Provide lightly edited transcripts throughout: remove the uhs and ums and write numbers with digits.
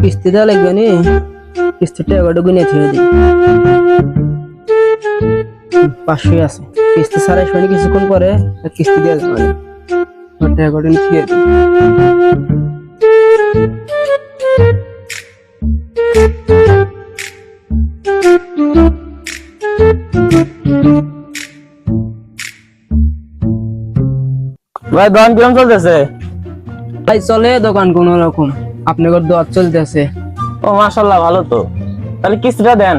কিস্তি দেওয়া লাগবে নি, কিস্তিটা এগারো গুনে থিয়ে দিই। 500 আছে, কিস্তি ছাড়াই শুনি কিছুক্ষণ পরে কিস্তি দেওয়া যাবে না, ওটা এগারো দিন থিয়ে দিই। ভাই দোকান কিরম চলতেছে? তাই চলে দোকান কোন রকম, আপনার দোয়া চলতেছে। ও মাশাআল্লাহ, ভালো তো। তাহলে কিস্তিটা দেন।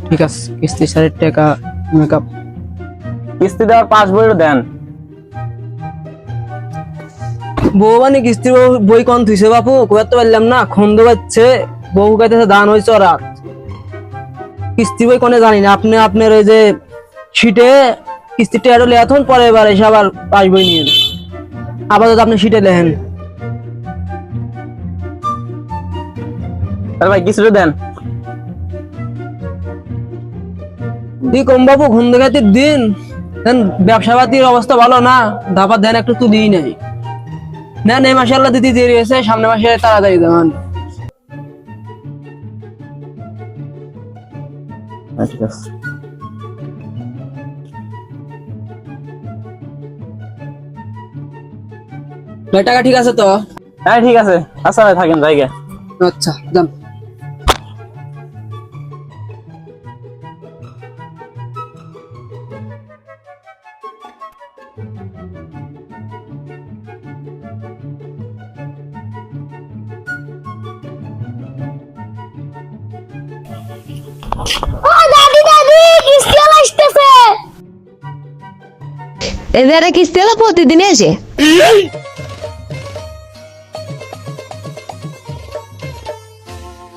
ঠিক আছে, কিস্তি 60 টাকা মেকআপ। কিস্তি দেওয়ার 5 বইও দেন। বউ মানে কিস্তির বই কোন থুইছে বাপু, কইতে পারলাম না, খন্দ বাচ্ছে, বউ কইতেছে দান হইছে রাত। কিস্তি বই কোনে জানি না, আপনি আপনার এই যে শীটে কিস্তিটা আরো লেখান, পরে এবার এসে আবার 5 বই নিয়ে আপাতত আপনি শীটে লেখেন। তাহলে ভাই কিস্তিটা দেন। কি কম বাবু, খন্দকাতির দিন, ব্যবসা পাতির অবস্থা ভালো না, ধাপা দেন একটু তুলিই নাই। না এই মাসে আল্লাহ দিদি দেরি হয়েছে, সামনে মাসে তাড়াতাড়ি দেন। ঠিক আছে। ভাই টাকা ঠিক আছে তো? হ্যাঁ ঠিক আছে, আচ্ছা ভাই থাকেন জায়গা। আচ্ছা যান। ও দাদি দাদি, কিস্তি আসতেছে। এবারে কিস্তি প্রতিদিন আসে।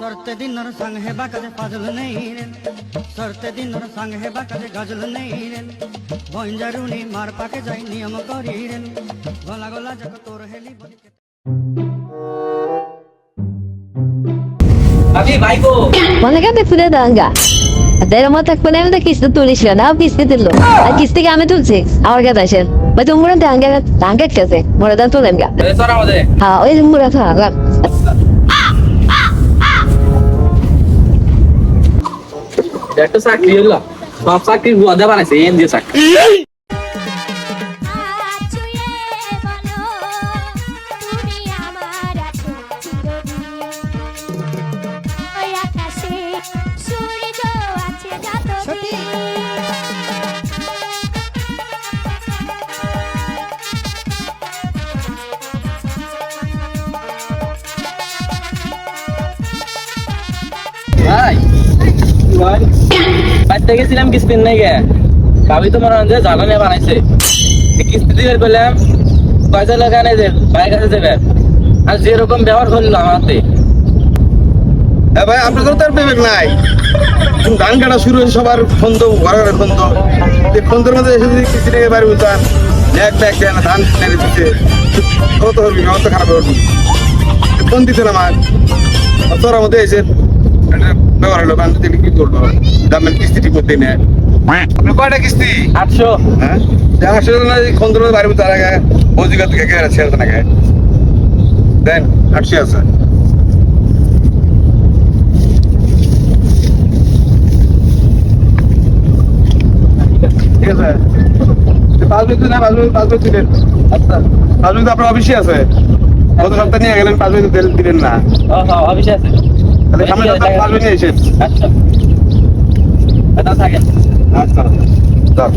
सरते दिन और संग है बाकाजे फाजल नहीं रे, सरते दिन और संग है बाकाजे गजल नहीं रे, बंजारुनी मार पाके जाई नियम करी रे, गला गला जक तोर हेली बनी के। ভাবি ভাই গো, মনে কাতে ফুলে দাঙ্গা তাদের মতো এক আমি তো কিস্তি তুলিস না, কিস্তি দিল আর কিস্তি আমি তুলছি আমার কাছে আসেন ভাই, তোমরা দাঙ্গা দাঙ্গা খেয়েছে মনে দান তোলেন গা। হ্যাঁ ওই মুরা থাকা একটা চাকরি হলো, সব চাকরির বুয়াদা বানাইছে এন দিয়ে চাকরি। ভাই বাইতে গেছিলাম কিস্তির নাই গে, ভাবি তো মনে হয় জ্বালানি বানাইছে, কিস্তি দিয়ে পেলাম পয়সা লাগানে যে ভাইয়ের কাছে দেবে, আর যেরকম ব্যবহার করলো আমাতে। ভাই আপনাদের তো আর পেমেন্ট নাই, ধান কাটা শুরু হয়েছে, সবার খন্দ ঘরে খন্দ, খন্দের মধ্যে এসে যদি কিস্তি টাকা বাড়ি উঠান এক ব্যাগ দেন ধান নেড়ে দিচ্ছে, কত করবি ব্যবস্থা খারাপ করবি, ফোন দিতেন আমার তোর মধ্যে এসে ব্যবহার হলো, বান্ধব দিলে কি করবো, দামের কিস্তি ঠিক করতে নেয়। আপনার কয়টা কিস্তি? 800। হ্যাঁ 800 খন্দের মধ্যে বাড়ি তার আগে অধিকার থেকে ছেড়ে দেন আগে দেন 800 আছে। ঠিক আছে, পাসবুক না পাসবুক দিলেন। আচ্ছা পাসবুক তো আপনার অফিসে আছে, গত সপ্তাহে নিয়ে গেলেন, পাসবুক দিলেন না। হ্যাঁ অফিসে আছে, তাহলে সামনে সপ্তাহে পাসবুক নিয়ে এসেন। আচ্ছা এটা থাকে। আচ্ছা যাও।